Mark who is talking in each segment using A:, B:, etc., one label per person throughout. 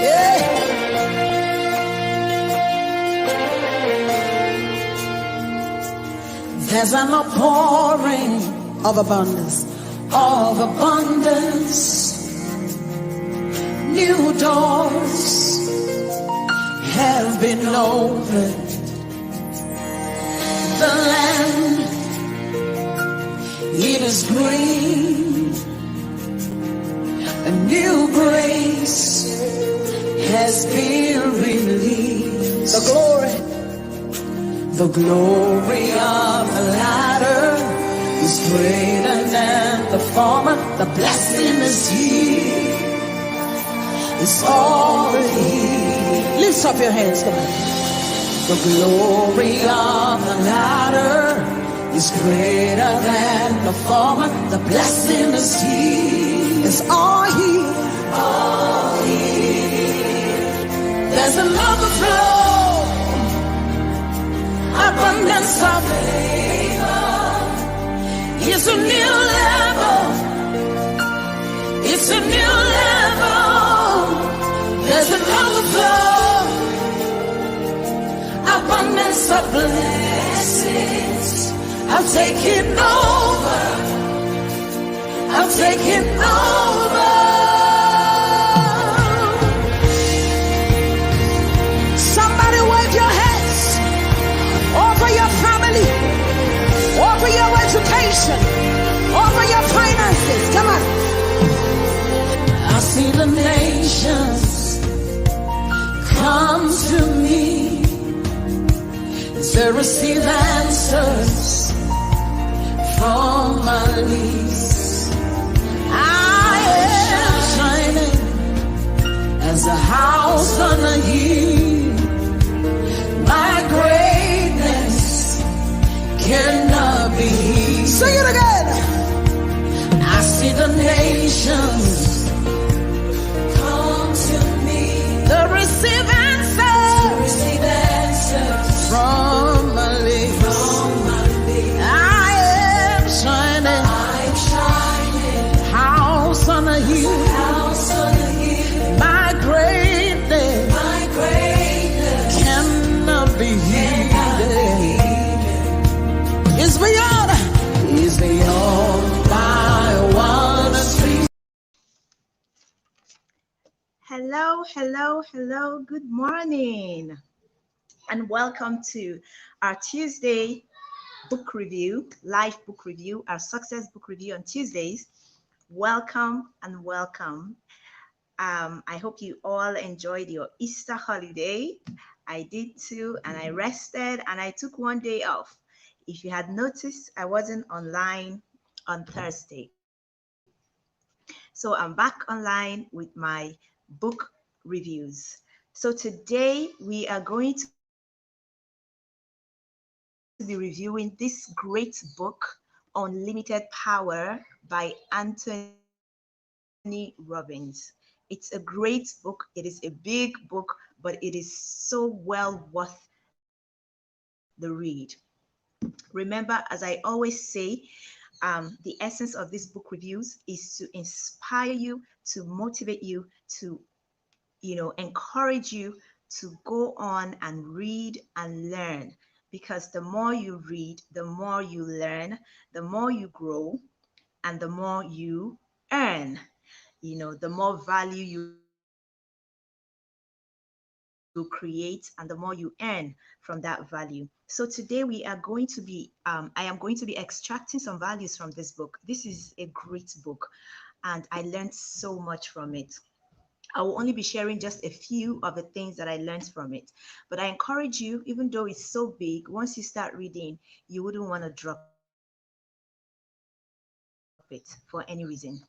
A: Yeah. There's an outpouring of abundance, New doors have been opened. The land, it is green. A new grace has been released. The glory of the latter is greater than the former. The blessing is here. It's already. Lift up your hands, come on. The glory of the latter is greater than the former. The blessing is here. It's all here. All here. There's an overflow, abundance of favor. It's a new level. It's a new level. There's an overflow, abundance of blessings. I'm taking over. I'm taking over. Somebody wave your hands over your family, over your education, over your finances. Come on. I see the nations come to me to receive answers from my knees. I am shining as a house on a hill. My greatness cannot be hid. Sing it again. I see the nations come to me to receive answers from my lips. I am shining. House on a hill. My greatness cannot be hidden. It's beyond my wildest dreams.
B: Hello. Good morning. And welcome to our Tuesday book review, live book review, our success book review on Tuesdays. Welcome and welcome. I hope you all enjoyed your Easter holiday. I did too, and I rested and I took one day off. If you had noticed, I wasn't online on Thursday. So I'm back online with my book reviews. So today we are going to be reviewing this great book, Unlimited Power by Anthony Robbins. It's a great book. It is a big book, but it is so well worth the read. Remember, as I always say, the essence of this book reviews is to inspire you, to motivate you, to encourage you to go on and read and learn. Because the more you read, the more you learn, the more you grow, and the more you earn. The more value you create and the more you earn from that value. So today we are going to be, I am going to be extracting some values from this book. This is a great book and I learned so much from it. I will only be sharing just a few of the things that I learned from it. But I encourage you, even though it's so big, once you start reading, you wouldn't want to drop it for any reason.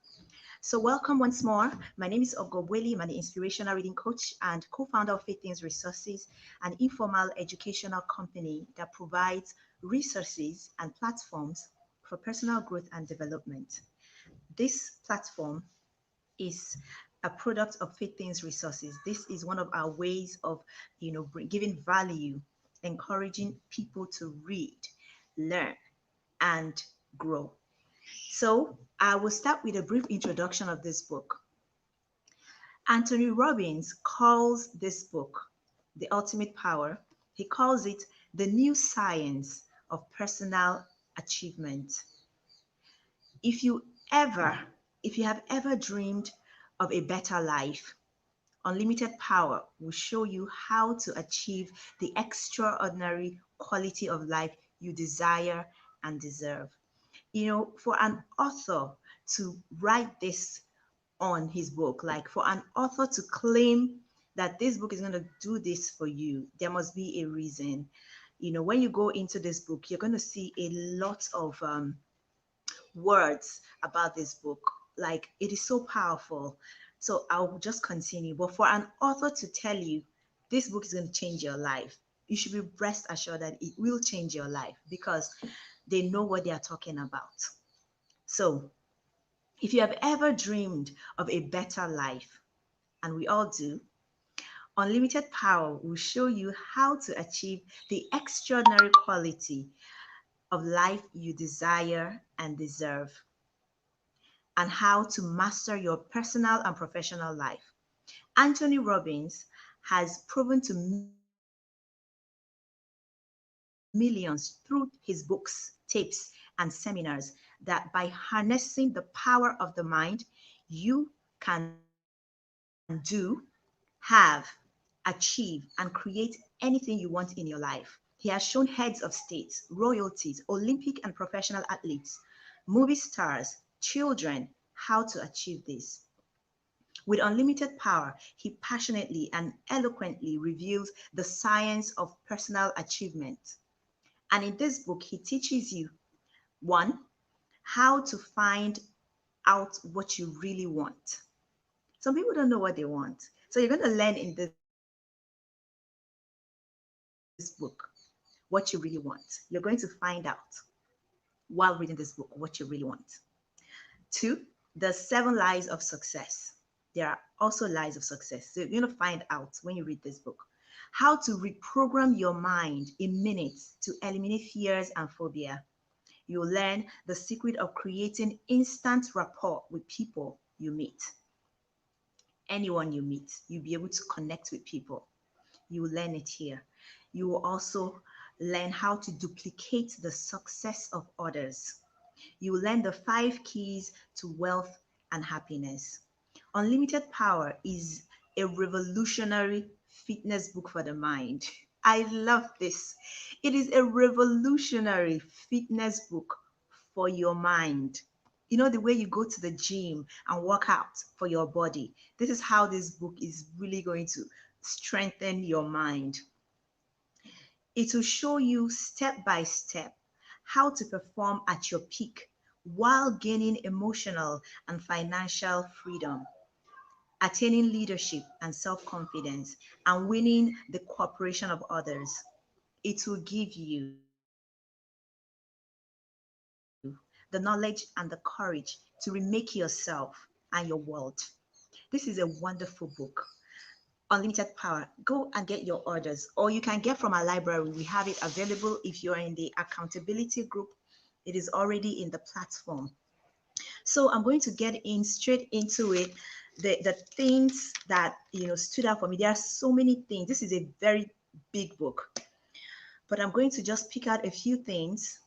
B: So welcome once more. My name is Ogbueli. I'm an inspirational reading coach and co-founder of Faith Things Resources, an informal educational company that provides resources and platforms for personal growth and development. This platform is a product of Faith Things Resources. This is one of our ways of, giving value, encouraging people to read, learn, and grow. So I will start with a brief introduction of this book. Anthony Robbins calls this book, The Ultimate Power, he calls it the new science of personal achievement. If you ever, if you have ever dreamed of a better life, Unlimited Power will show you how to achieve the extraordinary quality of life you desire and deserve. For an author to write this on his book, like for an author to claim that this book is going to do this for you, there must be a reason. When you go into this book, you're going to see a lot of words about this book. Like, it is so powerful. So I'll just continue. But for an author to tell you this book is going to change your life, you should be rest assured that it will change your life because they know what they are talking about. So if you have ever dreamed of a better life, and we all do, Unlimited Power will show you how to achieve the extraordinary quality of life you desire and deserve, and how to master your personal and professional life. Anthony Robbins has proven to millions through his books, tapes, and seminars that by harnessing the power of the mind, you can do, have, achieve, and create anything you want in your life. He has shown heads of states, royalties, Olympic and professional athletes, movie stars, children how to achieve this. With unlimited power, he passionately and eloquently reveals the science of personal achievement. And in this book, he teaches you one, how to find out what you really want. Some people don't know what they want. So you're going to learn in this book what you really want. You're going to find out while reading this book what you really want. Two, the 7 lies of success. There are also lies of success. So you're going to find out when you read this book how to reprogram your mind in minutes to eliminate fears and phobia. You'll learn the secret of creating instant rapport with people you meet. Anyone you meet, you'll be able to connect with people. You will learn it here. You will also learn how to duplicate the success of others. You will learn the 5 keys to wealth and happiness. Unlimited Power is a revolutionary fitness book for the mind. I love this. It is a revolutionary fitness book for your mind. The way you go to the gym and work out for your body. This is how this book is really going to strengthen your mind. It will show you step by step how to perform at your peak while gaining emotional and financial freedom, attaining leadership and self confidence, and winning the cooperation of others. It will give you the knowledge and the courage to remake yourself and your world. This is a wonderful book. Unlimited Power. Go and get your orders, or you can get from our library. We have it available if you're in the accountability group. It is already in the platform. So I'm going to get in straight into it. The things that stood out for me. There are so many things. This is a very big book, but I'm going to just pick out a few things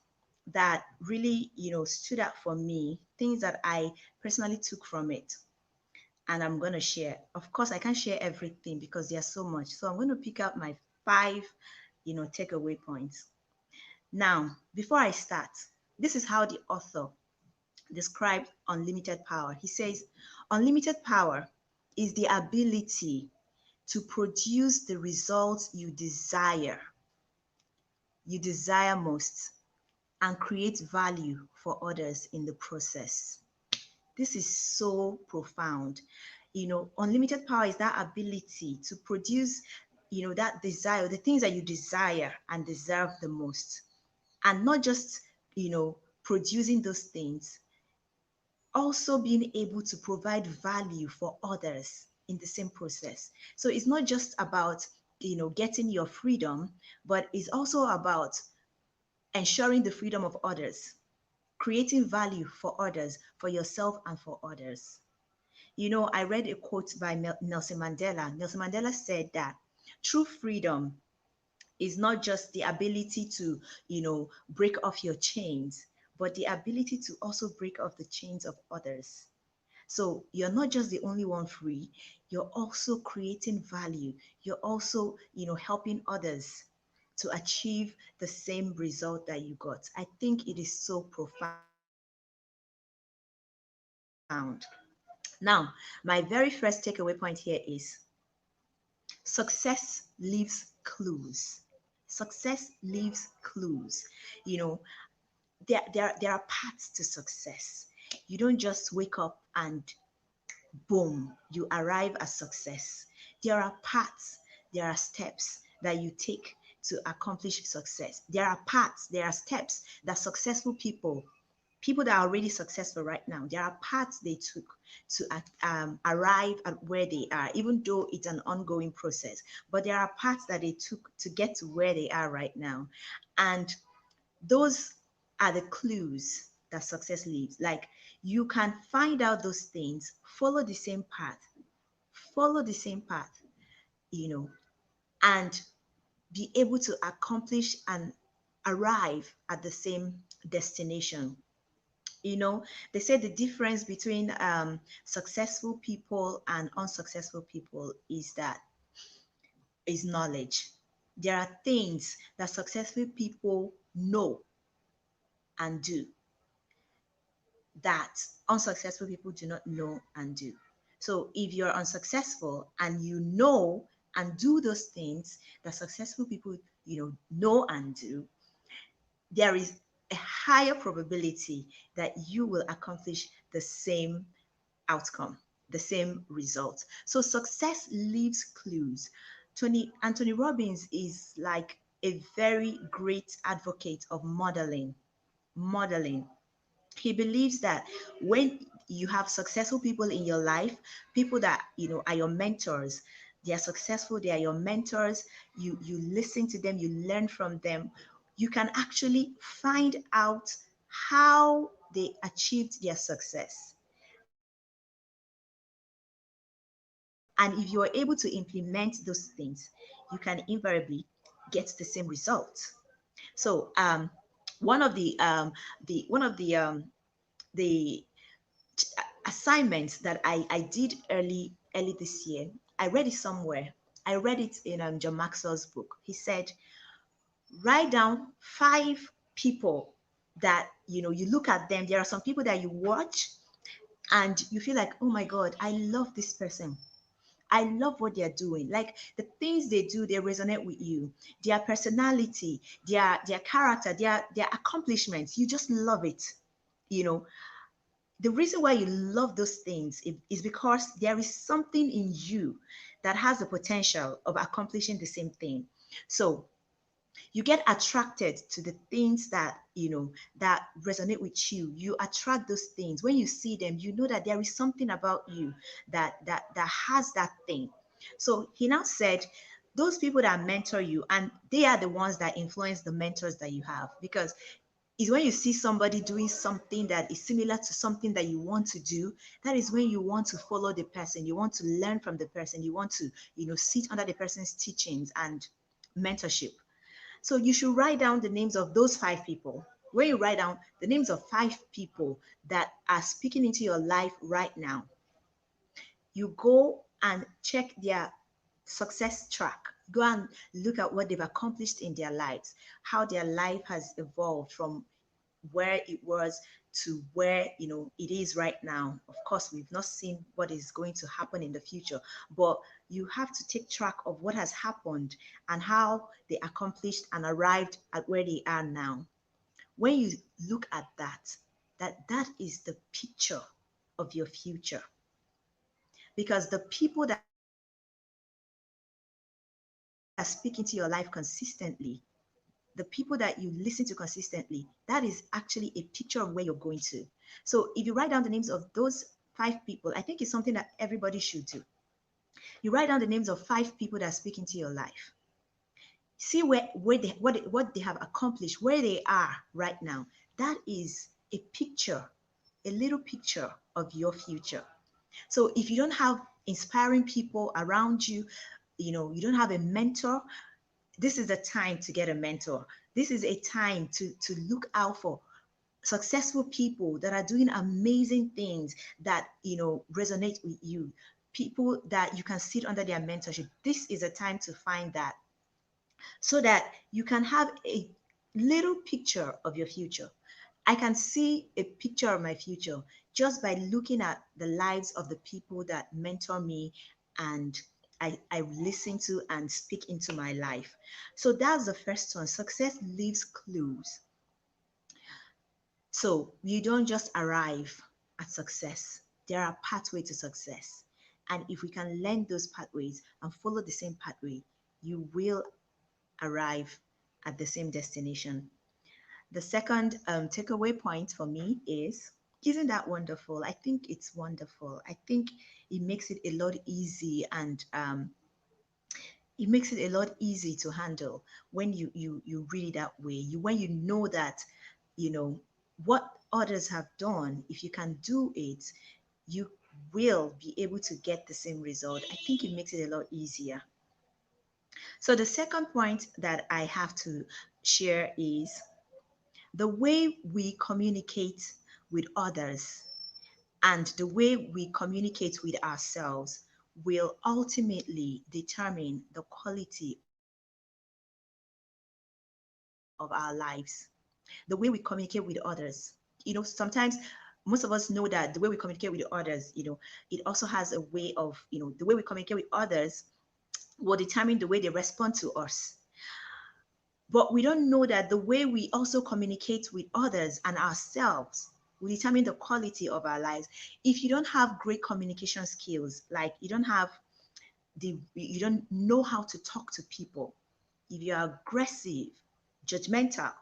B: that really stood out for me. Things that I personally took from it, and I'm going to share. Of course, I can't share everything because there's so much. So I'm going to pick out my 5, takeaway points. Now, before I start, this is how the author described unlimited power. He says, unlimited power is the ability to produce the results you desire most, and create value for others in the process. This is so profound. Unlimited power is that ability to produce, that desire, the things that you desire and deserve the most. And not just, producing those things, also being able to provide value for others in the same process. So it's not just about, getting your freedom, but it's also about ensuring the freedom of others, creating value for others, for yourself and for others. You know, I read a quote by Nelson Mandela. Nelson Mandela said that true freedom is not just the ability to, break off your chains, but the ability to also break off the chains of others. So you're not just the only one free, you're also creating value. You're also, helping others to achieve the same result that you got. I think it is so profound. Now, my very first takeaway point here is success leaves clues. Success leaves clues. You know, there are paths to success. You don't just wake up and boom, you arrive at success. There are paths, there are steps that you take to accomplish success. There are paths, there are steps that successful people that are already successful right now, there are paths they took to arrive at where they are, even though it's an ongoing process. But there are paths that they took to get to where they are right now. And those are the clues that success leaves. Like, you can find out those things, follow the same path, you know, and be able to accomplish and arrive at the same destination. You know, they say the difference between successful people and unsuccessful people is knowledge. There are things that successful people know and do that unsuccessful people do not know and do. So if you're unsuccessful and you know and do those things that successful people, know and do, there is a higher probability that you will accomplish the same outcome, the same result. So success leaves clues. Anthony Robbins is like a very great advocate of modeling. Modeling. He believes that when you have successful people in your life, people that are your mentors, they are successful, they are your mentors, you listen to them, you learn from them, you can actually find out how they achieved their success. And if you are able to implement those things, you can invariably get the same result. So one of the assignments that I did early this year, I read it somewhere. I read it in John Maxwell's book. He said, write down 5 people that you look at them. There are some people that you watch and you feel like, oh my God, I love this person. I love what they're doing. Like, the things they do, they resonate with you. Their personality, their character, their accomplishments, you just love it. You know, the reason why you love those things is because there is something in you that has the potential of accomplishing the same thing. So you get attracted to the things that that resonate with you. You attract those things. When you see them, you know that there is something about you that has that thing. So he now said, those people that mentor you, and they are the ones that influence the mentors that you have, because is when you see somebody doing something that is similar to something that you want to do, that is when you want to follow the person, you want to learn from the person, you want to sit under the person's teachings and mentorship. So you should write down the names of those 5 people. When you write down the names of 5 people that are speaking into your life right now, you go and check their success track. Go and look at what they've accomplished in their lives, how their life has evolved from where it was to where it is right now. Of course, we've not seen what is going to happen in the future, but you have to take track of what has happened and how they accomplished and arrived at where they are now. When you look at that is the picture of your future, because the people that speak into your life consistently, the people that you listen to consistently, that is actually a picture of where you're going to. So if you write down the names of those 5 people, I think it's something that everybody should do. You write down the names of 5 people that speak into your life. See what they have accomplished, where they are right now. That is a picture, a little picture of your future. So if you don't have inspiring people around you, you don't have a mentor, this is a time to get a mentor. This is a time to look out for successful people that are doing amazing things that resonate with you, people that you can sit under their mentorship. This is a time to find that, so that you can have a little picture of your future. I can see a picture of my future just by looking at the lives of the people that mentor me, and I listen to and speak into my life. So that's the first one. Success leaves clues. So you don't just arrive at success. There are pathways to success. And if we can learn those pathways and follow the same pathway, you will arrive at the same destination. The second takeaway point for me is, isn't that wonderful? I think it's wonderful. I think it makes it a lot easy, and it makes it a lot easy to handle when you read it that way. When you know that, you know what others have done. If you can do it, you will be able to get the same result. I think it makes it a lot easier. So the second point that I have to share is, the way we communicate with others and the way we communicate with ourselves will ultimately determine the quality of our lives. The way we communicate with others. Sometimes most of us know that the way we communicate with others, it also has a way of, the way we communicate with others will determine the way they respond to us. But we don't know that the way we also communicate with others and ourselves will determine the quality of our lives. If you don't have great communication skills, like you don't know how to talk to people, if you're aggressive, judgmental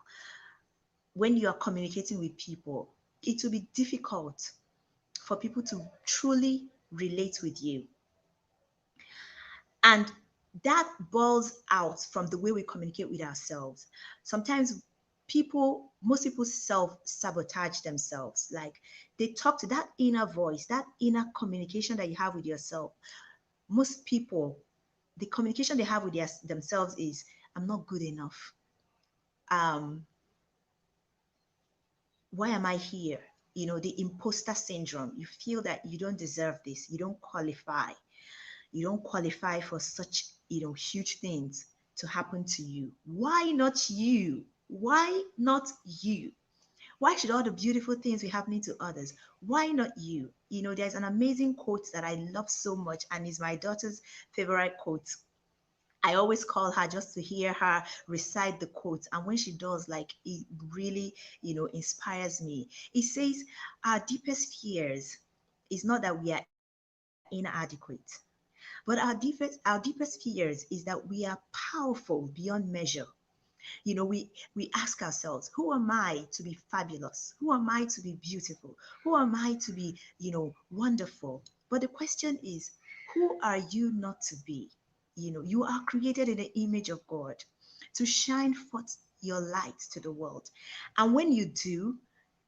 B: when you are communicating with people, it will be difficult for people to truly relate with you. And that boils out from the way we communicate with ourselves. Sometimes most people self sabotage themselves. Like, they talk to that inner voice, that inner communication that you have with yourself. Most people, the communication they have with themselves is, I'm not good enough. Um, why am I here? The imposter syndrome. You feel that you don't deserve this, you don't qualify. You don't qualify for such, huge things to happen to you. Why not you? Why not you? Why should all the beautiful things be happening to others? Why not you? There's an amazing quote that I love so much, and is my daughter's favorite quote. I always call her just to hear her recite the quote. And when she does, like, it really, inspires me. It says, our deepest fears is not that we are inadequate, but our deepest fears is that we are powerful beyond measure. We ask ourselves, who am I to be fabulous? Who am I to be beautiful? Who am I to be, wonderful? But the question is, who are you not to be? You are created in the image of God to shine forth your light to the world. And when you do,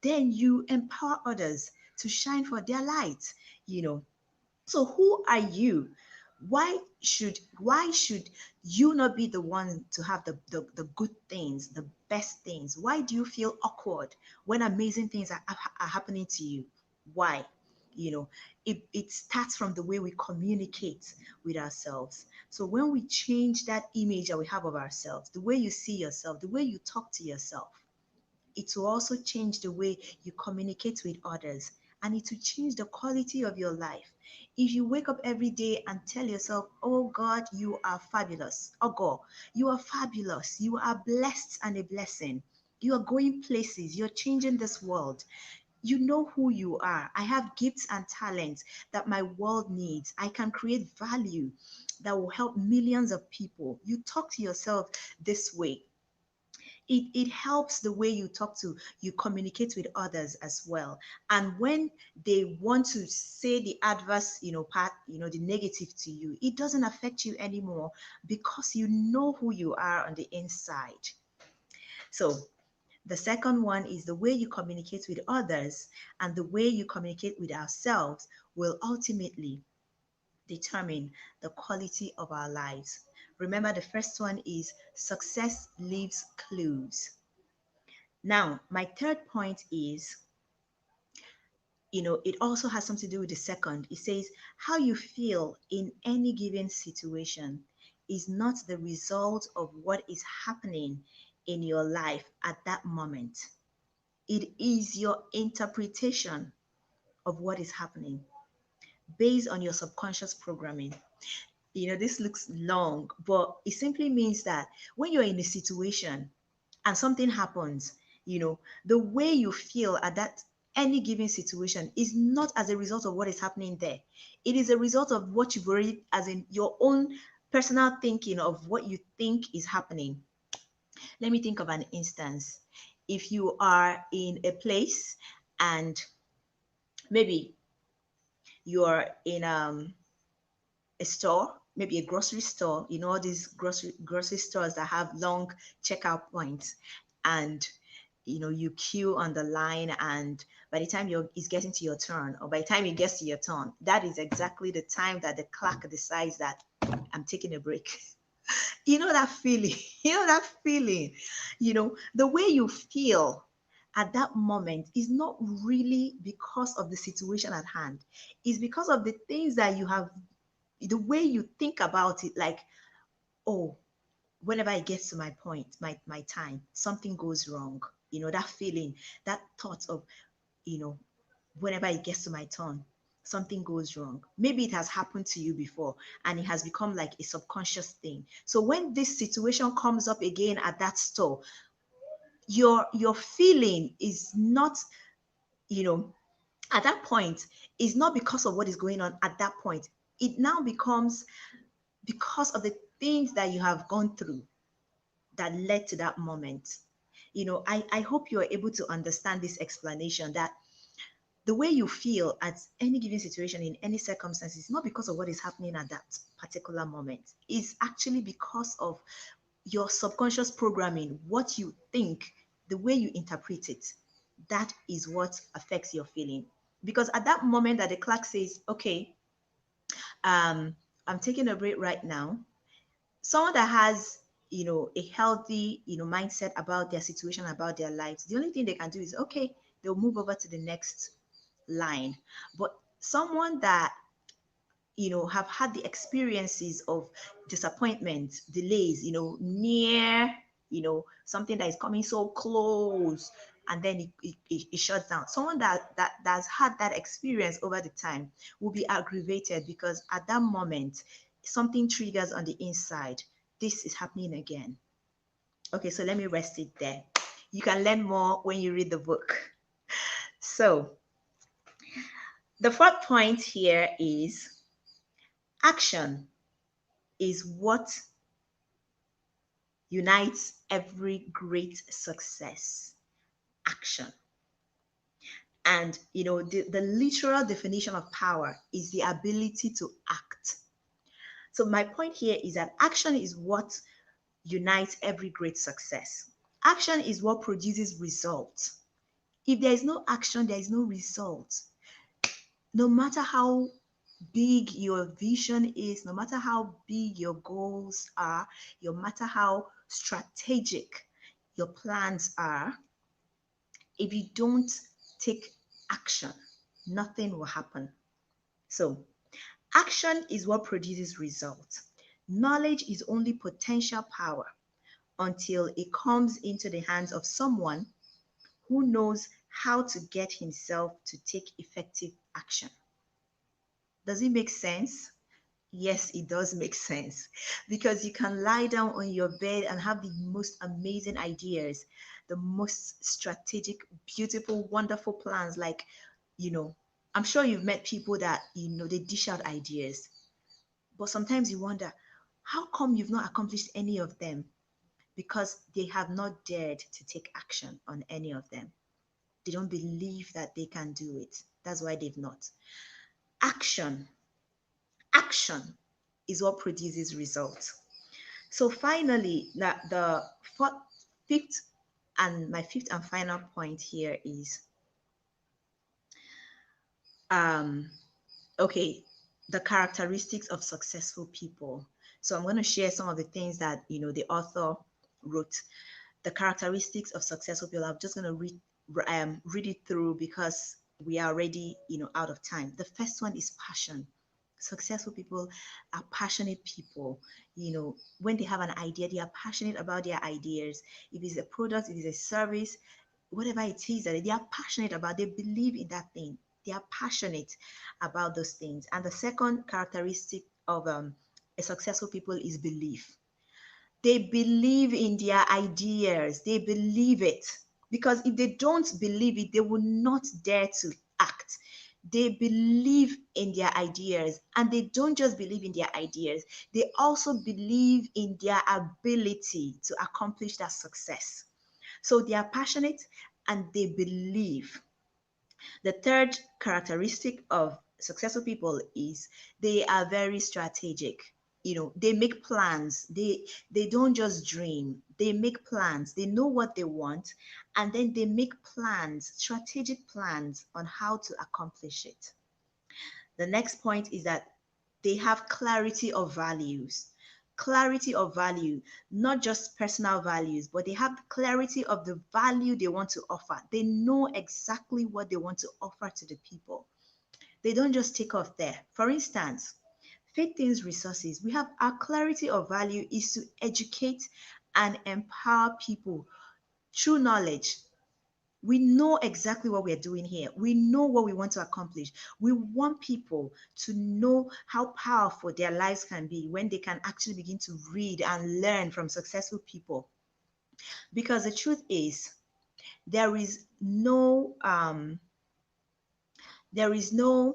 B: then you empower others to shine for their light, you know. So who are you? Why should you not be the one to have the good things, the best things? Why do you feel awkward when amazing things are happening to you? Why? You know, it starts from the way we communicate with ourselves. So when we change that image that we have of ourselves, the way you see yourself, the way you talk to yourself, it will also change the way you communicate with others, and it will change the quality of your life. If you wake up every day and tell yourself, oh God, you are fabulous. Oh God, you are fabulous. You are blessed and a blessing. You are going places. You're changing this world. You know who you are. I have gifts and talents that my world needs. I can create value that will help millions of people. You talk to yourself this way, it helps the way you communicate with others as well. And when they want to say the adverse, part, the negative to you, it doesn't affect you anymore, because you know who you are on the inside. So the second one is, the way you communicate with others and the way you communicate with ourselves will ultimately determine the quality of our lives. Remember, the first one is success leaves clues. Now, my third point is, it also has something to do with the second. It says, how you feel in any given situation is not the result of what is happening in your life at that moment. It is your interpretation of what is happening based on your subconscious programming. This looks long, but it simply means that when you're in a situation and something happens, the way you feel at that any given situation is not as a result of what is happening there. It is a result of what you've already, as in your own personal thinking of what you think is happening. Let me think of an instance. If you are in a place and maybe you're in a store, maybe a grocery store, all these grocery stores that have long checkout points, and you queue on the line, and by the time it's getting to your turn, or by the time it gets to your turn, that is exactly the time that the clerk decides that I'm taking a break. That feeling. That feeling. The way you feel at that moment is not really because of the situation at hand. It's because of the things that you have, the way you think about it, like, oh, whenever it gets to my point, my time, something goes wrong. That feeling, that thought of, you know whenever it gets to my turn, something goes wrong. Maybe it has happened to you before and it has become like a subconscious thing. So when this situation comes up again at that store, your feeling is not, you know at that point, is not because of what is going on at that point. It now becomes because of the things that you have gone through that led to that moment. I hope you are able to understand this explanation, that the way you feel at any given situation in any circumstance is not because of what is happening at that particular moment. It's actually because of your subconscious programming, what you think, the way you interpret it. That is what affects your feeling. Because at that moment that the clerk says, okay, um, I'm taking a break right now, someone that has a healthy mindset about their situation, about their lives, the only thing they can do is, okay, they'll move over to the next line. But someone that have had the experiences of disappointment, delays, near, something that is coming so close, and then it shuts down. Someone that's had that experience over the time will be aggravated, because at that moment something triggers on the inside. This is happening again. Okay, so let me rest it there. You can learn more when you read the book. So the fourth point here is, action is what unites every great success. Action. And the literal definition of power is the ability to act. So my point here is that action is what unites every great success. Action is what produces results. If there is no action, there is no result. No matter how big your vision is, no matter how big your goals are, no matter how strategic your plans are, if you don't take action, nothing will happen. So, action is what produces results. Knowledge is only potential power until it comes into the hands of someone who knows how to get himself to take effective action. Does it make sense? Yes, it does make sense, because you can lie down on your bed and have the most amazing ideas, the most strategic, beautiful, wonderful plans. Like, you know, I'm sure you've met people that, they dish out ideas, but sometimes you wonder, how come you've not accomplished any of them? Because they have not dared to take action on any of them. They don't believe that they can do it. That's why they've not. Action Action is what produces results. So finally, the fifth my fifth and final point here is, um, Okay, the characteristics of successful people. So I'm going to share some of the things that the author wrote. The characteristics of successful people. I'm just going to read it through because we are already out of time. The first one is passion. Successful people are passionate people. When they have an idea, they are passionate about their ideas. If it's a product, if it's a service, whatever it is that they are passionate about, they believe in that thing. They are passionate about those things. And the second characteristic of a successful people is belief. They believe in their ideas. They believe it. Because if they don't believe it, they will not dare to act. They believe in their ideas, and they don't just believe in their ideas, they also believe in their ability to accomplish that success. So they are passionate and they believe. The third characteristic of successful people is they are very strategic. They make plans. They don't just dream. They make plans. They know what they want, and then they make plans, strategic plans on how to accomplish it. The next point is that they have clarity of values. Clarity of value, not just personal values, but they have clarity of the value they want to offer. They know exactly what they want to offer to the people. They don't just take off there. For instance, Faith Things Resources, we have our clarity of value is to educate and empower people through knowledge. We know exactly what we're doing here. We know what we want to accomplish. We want people to know how powerful their lives can be when they can actually begin to read and learn from successful people. Because the truth is, there is no there is no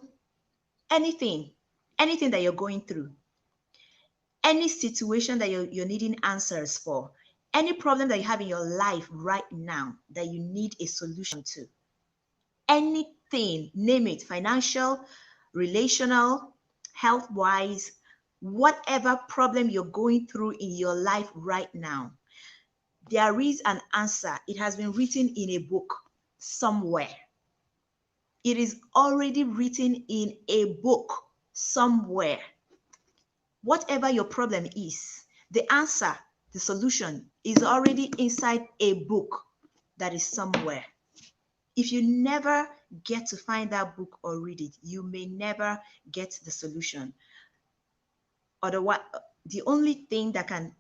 B: anything, anything that you're going through, any situation that you're needing answers for, any problem that you have in your life right now that you need a solution to, anything, name it, financial, relational, health wise, whatever problem you're going through in your life right now, there is an answer. It has been written in a book somewhere. It is already written in a book somewhere. Whatever your problem is, the answer, the solution is already inside a book that is somewhere. If you never get to find that book or read it, you may never get the solution. Otherwise, the only thing that can,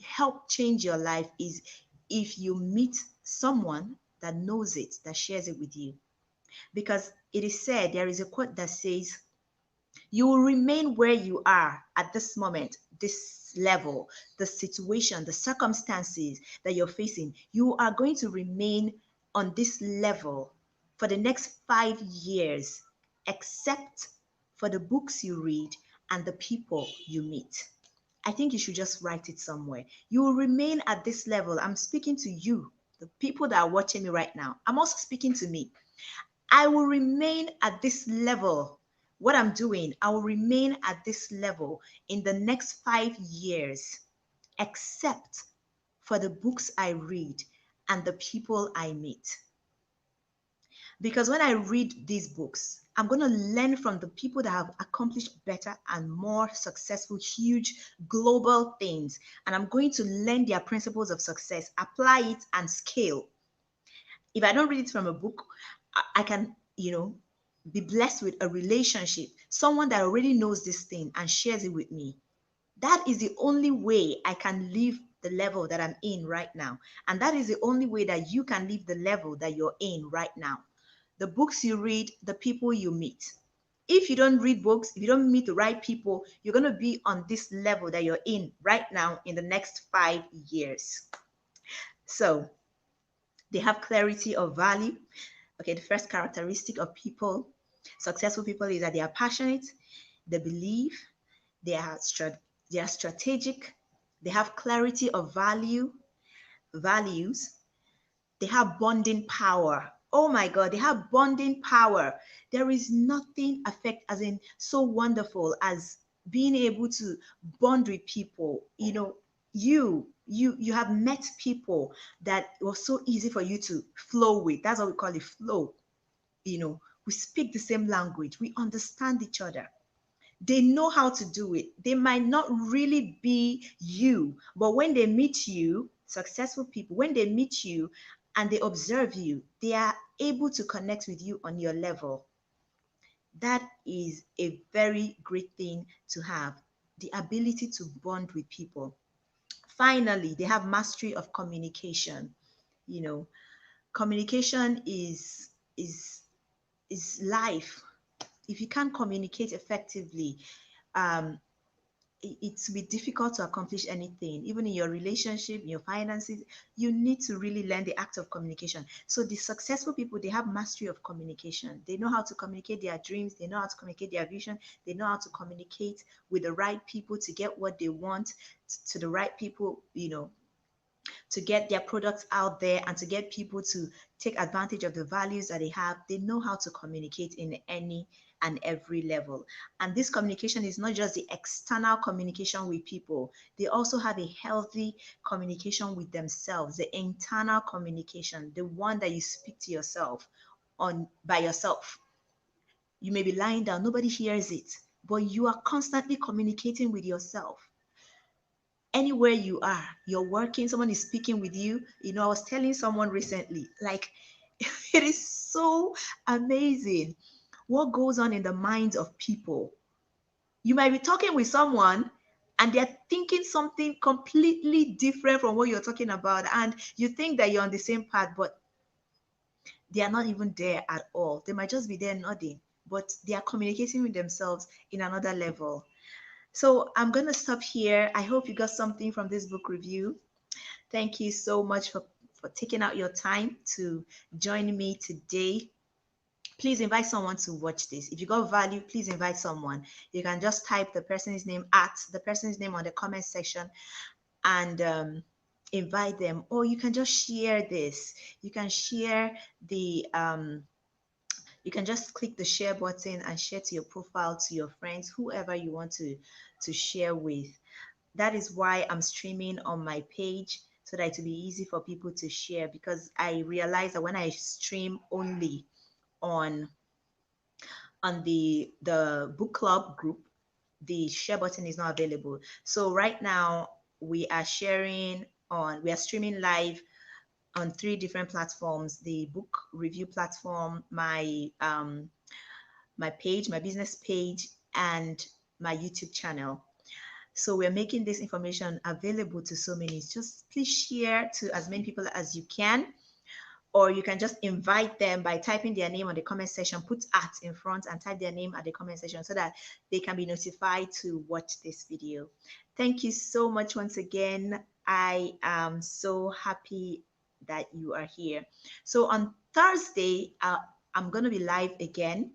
B: help change your life is if you meet someone that knows it, that shares it with you. Because it is said, there is a quote that says, you will remain where you are at this moment, this level, the situation, the circumstances that you're facing. You are going to remain on this level for the next 5 years, except for the books you read and the people you meet. I think you should just write it somewhere. You will remain at this level. I'm speaking to you, the people that are watching me right now. I'm also speaking to me. I will remain at this level. What I'm doing, I will remain at this level in the next 5 years, except for the books I read and the people I meet. Because when I read these books, I'm going to learn from the people that have accomplished better and more successful, huge global things. And I'm going to learn their principles of success, apply it, and scale. If I don't read it from a book, I can, be blessed with a relationship, someone that already knows this thing and shares it with me. That is the only way I can live the level that I'm in right now. And that is the only way that you can live the level that you're in right now. The books you read, the people you meet. If you don't read books, if you don't meet the right people, you're going to be on this level that you're in right now in the next 5 years. So they have clarity of value. Okay, the first characteristic of people, successful people, is that they are passionate, they believe, they are strategic, they have clarity of values, they have bonding power. Oh my God, they have bonding power. There is nothing affect as in so wonderful as being able to bond with people. You have met people that it was so easy for you to flow with. That's what we call it, flow. We speak the same language. We understand each other. They know how to do it. They might not really be you, but when they meet you, successful people, when they meet you and they observe you, they are able to connect with you on your level. That is a very great thing to have, the ability to bond with people. Finally, they have mastery of communication. You know, communication is is life. If you can't communicate effectively, um, it's be difficult to accomplish anything, even in your relationship, in your finances. You need to really learn the act of communication. So the successful people, they have mastery of communication. They know how to communicate their dreams, they know how to communicate their vision, they know how to communicate with the right people to get what they want, to the right people, to get their products out there and to get people to take advantage of the values that they have. They know how to communicate in any and every level. And this communication is not just the external communication with people, they also have a healthy communication with themselves, the internal communication, the one that you speak to yourself on by yourself. You may be lying down, nobody hears it, but you are constantly communicating with yourself anywhere you are. You're working, someone is speaking with you. I was telling someone recently, like, it is so amazing what goes on in the minds of people. You might be talking with someone and they're thinking something completely different from what you're talking about, and you think that you're on the same path, but they are not even there at all. They might just be there nodding, but they are communicating with themselves in another level. So I'm going to stop here. I hope you got something from this book review. Thank you so much for taking out your time to join me today. Please invite someone to watch this. If you got value, please invite someone. You can just type the person's name on the comment section, and invite them. Or you can just share this. You can share you can just click the share button and share to your profile, to your friends, whoever you want to share with. That is why I'm streaming on my page, so that it will be easy for people to share, because I realize that when I stream only on the book club group, the share button is not available. So right now we are streaming live on three different platforms: the book review platform, my page, my business page, and my YouTube channel. So we're making this information available to so many. Just please share to as many people as you can, or you can just invite them by typing their name on the comment section. Put at in front and type their name at the comment section so that they can be notified to watch this video. Thank you so much once again. I am so happy that you are here. So on Thursday, I'm going to be live again.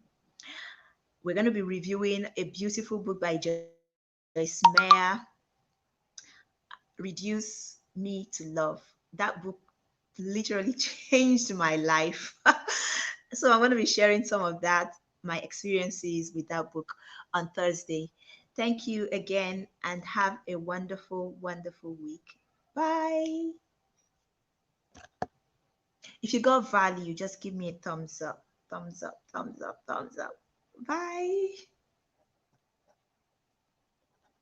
B: We're going to be reviewing a beautiful book by Joyce Meyer, Reduce Me to Love. That book literally changed my life. So I'm going to be sharing some of that, my experiences with that book on Thursday. Thank you again and have a wonderful, wonderful week. Bye. If you got value, just give me a thumbs up, thumbs up, thumbs up, thumbs up. Bye.